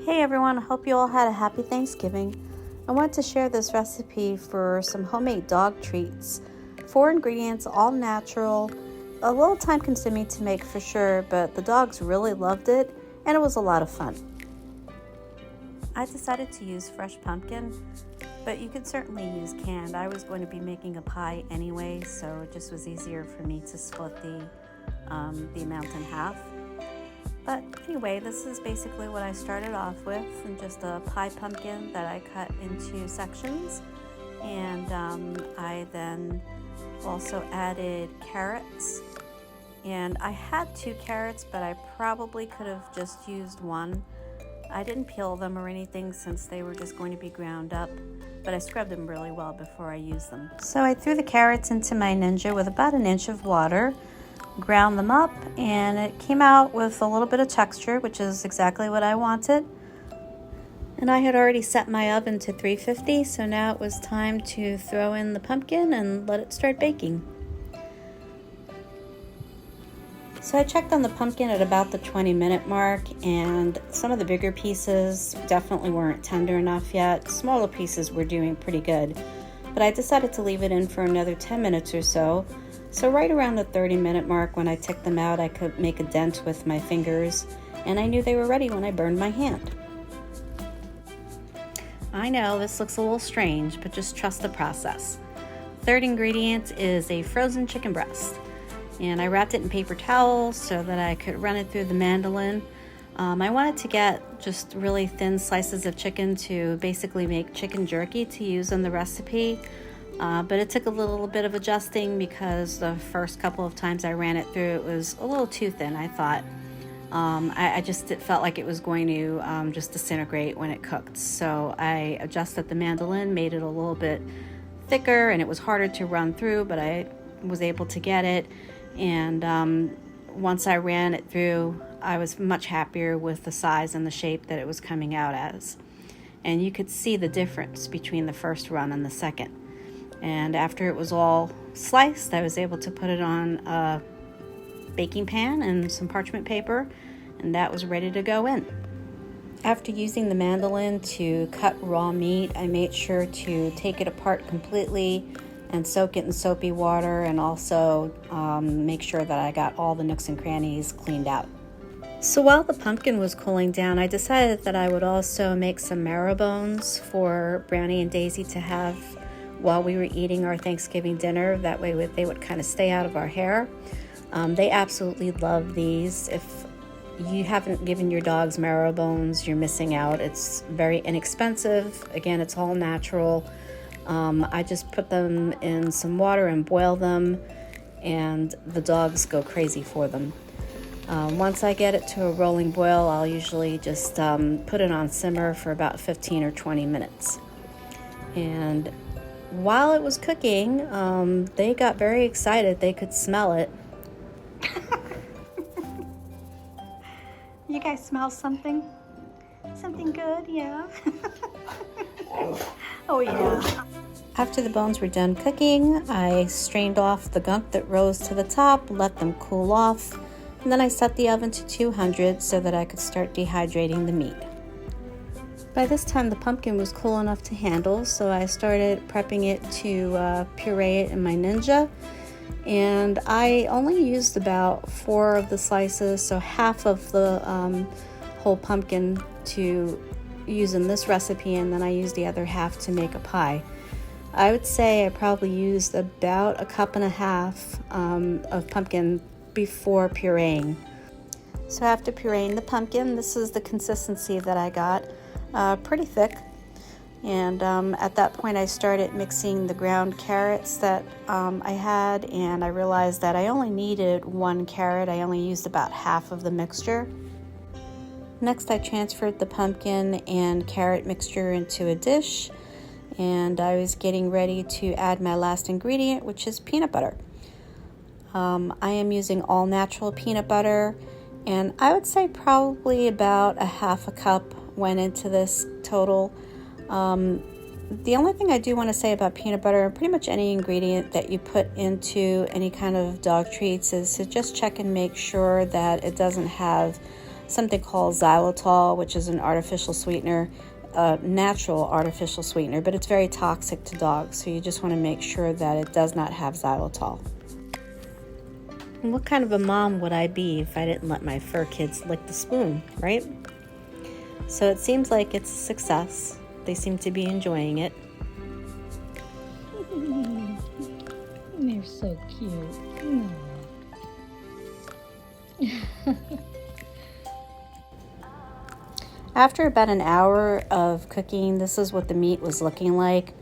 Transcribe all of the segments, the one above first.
Hey everyone, I hope you all had a happy Thanksgiving. I want to share this recipe for some homemade dog treats. 4 ingredients, all natural, a little time consuming to make for sure, but the dogs really loved it and it was a lot of fun. I decided to use fresh pumpkin, but you could certainly use canned. I was going to be making a pie anyway, so it just was easier for me to split the amount in half. But anyway, this is basically what I started off with, and just a pie pumpkin that I cut into sections. And I then also added carrots. And I had 2 carrots, but I probably could have just used 1. I didn't peel them or anything since they were just going to be ground up, but I scrubbed them really well before I used them. So I threw the carrots into my Ninja with about 1 inch of water, ground them up, and it came out with a little bit of texture, which is exactly what I wanted. And I had already set my oven to 350, so now it was time to throw in the pumpkin and let it start baking. So I checked on the pumpkin at about the 20-minute mark, and some of the bigger pieces definitely weren't tender enough yet. Smaller pieces were doing pretty good, but I decided to leave it in for another 10 minutes or so. So right around the 30-minute mark, when I took them out, I could make a dent with my fingers, and I knew they were ready when I burned my hand. I know this looks a little strange, but just trust the process. Third ingredient is a frozen chicken breast, and I wrapped it in paper towels so that I could run it through the mandolin. I wanted to get just really thin slices of chicken to basically make chicken jerky to use in the recipe. But it took a little bit of adjusting because the first couple of times I ran it through, it was a little too thin, I thought. It felt like it was going to just disintegrate when it cooked. So I adjusted the mandolin, made it a little bit thicker, and it was harder to run through, but I was able to get it. And once I ran it through, I was much happier with the size and the shape that it was coming out as. And you could see the difference between the first run and the second. And after it was all sliced, I was able to put it on a baking pan and some parchment paper, and that was ready to go in. After using the mandolin to cut raw meat, I made sure to take it apart completely and soak it in soapy water, and also make sure that I got all the nooks and crannies cleaned out. So while the pumpkin was cooling down, I decided that I would also make some marrow bones for Brownie and Daisy to have while we were eating our Thanksgiving dinner. That way they would kind of stay out of our hair. They absolutely love these. If you haven't given your dogs marrow bones, you're missing out. It's very inexpensive. Again, it's all natural. I just put them in some water and boil them, and the dogs go crazy for them. Once I get it to a rolling boil, I'll usually just put it on simmer for about 15 or 20 minutes. And while it was cooking, they got very excited. They could smell it. You guys smell something? Something good, yeah? Oh, yeah. After the bones were done cooking, I strained off the gunk that rose to the top, let them cool off, and then I set the oven to 200 so that I could start dehydrating the meat. By this time, the pumpkin was cool enough to handle, so I started prepping it to puree it in my Ninja. And I only used about 4 of the slices, so half of the whole pumpkin to use in this recipe, and then I used the other half to make a pie. I would say I probably used about 1.5 cups of pumpkin before pureeing. So after pureeing the pumpkin, this is the consistency that I got. Pretty thick, and at that point I started mixing the ground carrots that I had, and I realized that I only needed 1 carrot. I only used about half of the mixture. Next, I transferred the pumpkin and carrot mixture into a dish, and I was getting ready to add my last ingredient, which is peanut butter. I am using all natural peanut butter, and I would say probably about 1/2 cup went into this total. The only thing I do want to say about peanut butter, and pretty much any ingredient that you put into any kind of dog treats, is to just check and make sure that it doesn't have something called xylitol, which is an artificial sweetener, natural artificial sweetener, but it's very toxic to dogs, so you just want to make sure that it does not have xylitol. And what kind of a mom would I be if I didn't let my fur kids lick the spoon, right? So it seems like it's a success. They seem to be enjoying it. They're so cute. After about an hour of cooking, this is what the meat was looking like.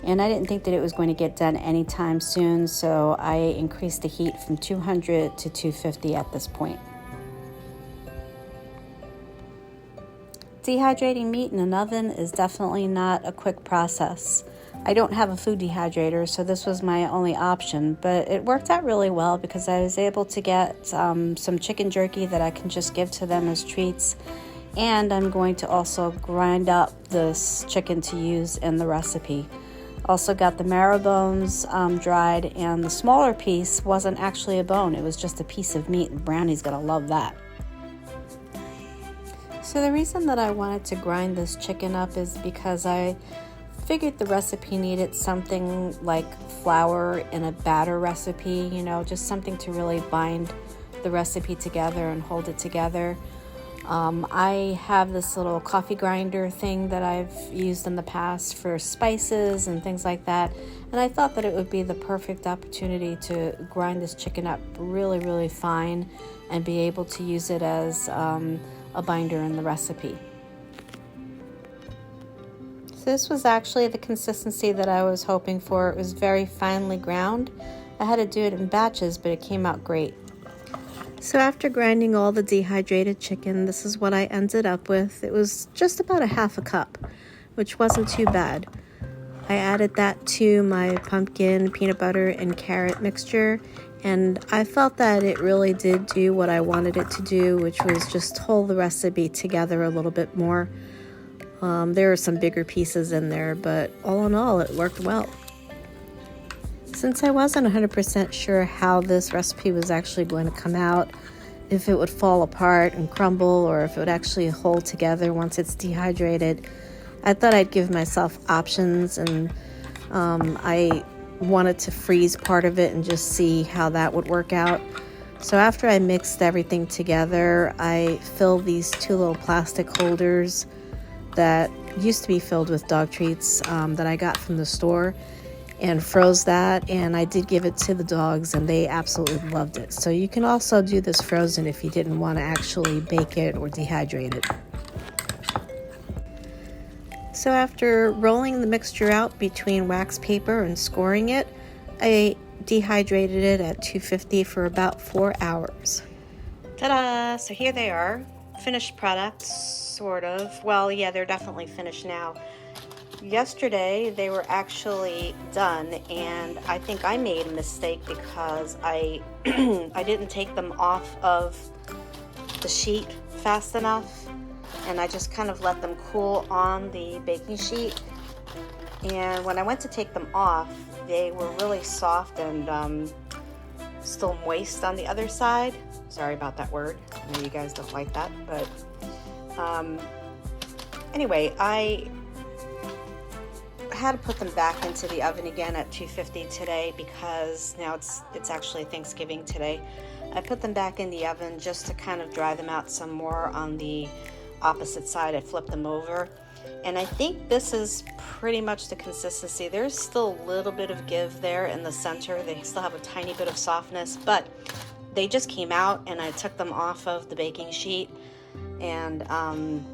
And I didn't think that it was going to get done anytime soon, so I increased the heat from 200 to 250 at this point. Dehydrating meat in an oven is definitely not a quick process. I don't have a food dehydrator, so this was my only option, but it worked out really well because I was able to get some chicken jerky that I can just give to them as treats, and I'm going to also grind up this chicken to use in the recipe. Also got the marrow bones dried, and the smaller piece wasn't actually a bone, it was just a piece of meat, and Brownie's gonna love that. So the reason that I wanted to grind this chicken up is because I figured the recipe needed something like flour in a batter recipe, you know, just something to really bind the recipe together and hold it together. I have this little coffee grinder thing that I've used in the past for spices and things like that, and I thought that it would be the perfect opportunity to grind this chicken up really, really fine and be able to use it as a binder in the recipe. So this was actually the consistency that I was hoping for. It was very finely ground. I had to do it in batches, but it came out great. So after grinding all the dehydrated chicken, this is what I ended up with. It was just about a half a cup, which wasn't too bad. I added that to my pumpkin, peanut butter, and carrot mixture, and I felt that it really did do what I wanted it to do, which was just hold the recipe together a little bit more. There were some bigger pieces in there, but all in all, it worked well. Since I wasn't 100% sure how this recipe was actually going to come out, if it would fall apart and crumble or if it would actually hold together once it's dehydrated, I thought I'd give myself options, and I wanted to freeze part of it and just see how that would work out. So after I mixed everything together, I filled these two little plastic holders that used to be filled with dog treats that I got from the store, and froze that, and I did give it to the dogs and they absolutely loved it. So you can also do this frozen if you didn't want to actually bake it or dehydrate it. So after rolling the mixture out between wax paper and scoring it, I dehydrated it at 250 for about 4 hours. Ta-da! So here they are, finished products, sort of. Well, yeah, they're definitely finished now. Yesterday they were actually done, and I think I made a mistake because I didn't take them off of the sheet fast enough, and I just kind of let them cool on the baking sheet. And when I went to take them off, they were really soft and still moist on the other side. Sorry about that word. I know you guys don't like that, but anyway, I had to put them back into the oven again at 250 today because now it's actually Thanksgiving today. I put them back in the oven just to kind of dry them out some more on the opposite side. I flipped them over, and I think this is pretty much the consistency. There's still a little bit of give there in the center. They still have a tiny bit of softness, but they just came out and I took them off of the baking sheet, and I'm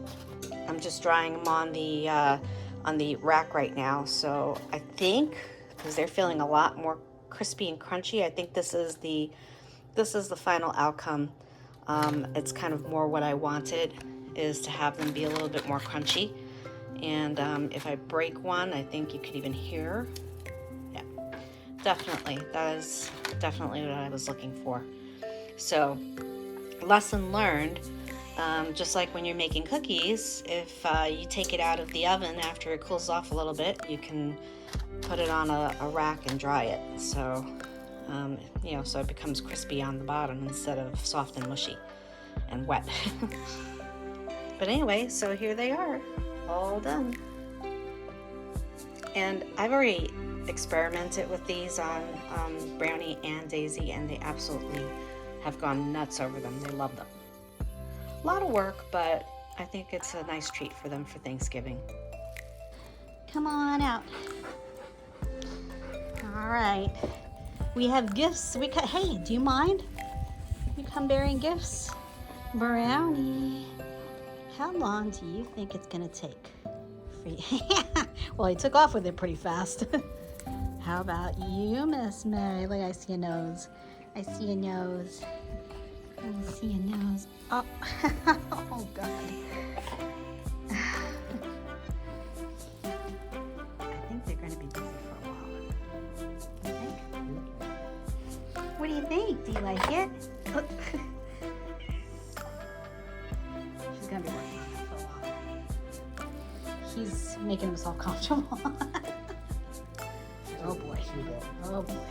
just drying them on the rack right now. So I think, because they're feeling a lot more crispy and crunchy, I think this is the final outcome. It's kind of more what I wanted, is to have them be a little bit more crunchy. And if I break one, I think you could even hear. Yeah, definitely. That is definitely what I was looking for. So, lesson learned. Just like when you're making cookies, if you take it out of the oven after it cools off a little bit, you can put it on a rack and dry it. So, so it becomes crispy on the bottom instead of soft and mushy. and wet. But anyway, so here they are, all done. And I've already experimented with these on Brownie and Daisy, and they absolutely have gone nuts over them. They love them. A lot of work, but I think it's a nice treat for them for Thanksgiving. Come on out. All right. We have gifts. Hey, do you mind? You come bearing gifts? Brownie, how long do you think it's gonna take for you? Well, he took off with it pretty fast. How about you, Miss Mary? Look, I see a nose. I see a nose. I see a nose. Oh, oh God. I think they're gonna be busy for a while. You think? What do you think? Do you like it? She's gonna be working on that for a while. He's making himself comfortable. Oh boy. Oh boy.